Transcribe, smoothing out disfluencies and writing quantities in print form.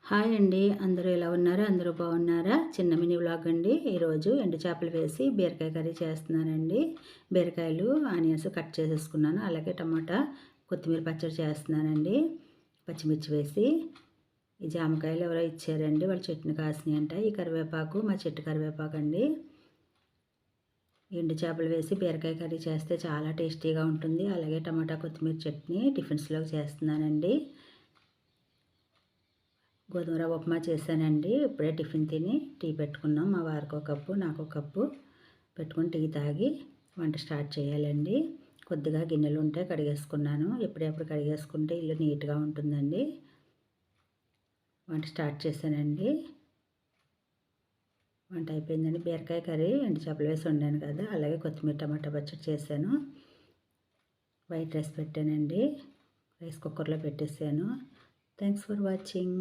Hi అండి. అందరూ ఎలా ఉన్నారు? అందరూ బాగున్నారా? చిన్న మినీ వ్లాగ్ అండి. ఈరోజు ఎండు చేపలు వేసి బీరకాయ కర్రీ చేస్తున్నానండి. బీరకాయలు, ఆనియన్స్ కట్ చేసేసుకున్నాను. అలాగే టమాటా, కొత్తిమీర పచ్చడి చేస్తున్నానండి. పచ్చిమిర్చి వేసి. ఈ జామకాయలు ఎవరో ఇచ్చారండి. వాళ్ళ చెట్టుని కాసినాయంట. ఈ కరివేపాకు మా చెట్టు కరివేపాకు అండి. ఎండు చేపలు వేసి బీరకాయ కర్రీ చేస్తే చాలా టేస్టీగా ఉంటుంది. అలాగే టమాటా, కొత్తిమీర చట్నీ టిఫిన్స్లోకి చేస్తున్నానండి. గోధుమ రవ్వ ఉప్మా చేశానండి. ఇప్పుడే టిఫిన్ తిని టీ పెట్టుకున్నాం. మా వారికి ఒక కప్పు, నాకు ఒక కప్పు పెట్టుకొని టీ తాగి వంట స్టార్ట్ చేయాలండి. కొద్దిగా గిన్నెలు ఉంటే కడిగేసుకున్నాను. ఎప్పుడెప్పుడు కడిగేసుకుంటే ఇల్లు నీట్గా ఉంటుందండి. వంట స్టార్ట్ చేశానండి. వంట అయిపోయిందండి. బీరకాయ కర్రీ ఎండు చేపలు వేసి వండాను కదా, అలాగే కొత్తిమీర టమాటా పచ్చడి చేశాను. వైట్ రైస్ పెట్టానండి. రైస్ కుక్కర్లో పెట్టేసాను. Thanks for watching.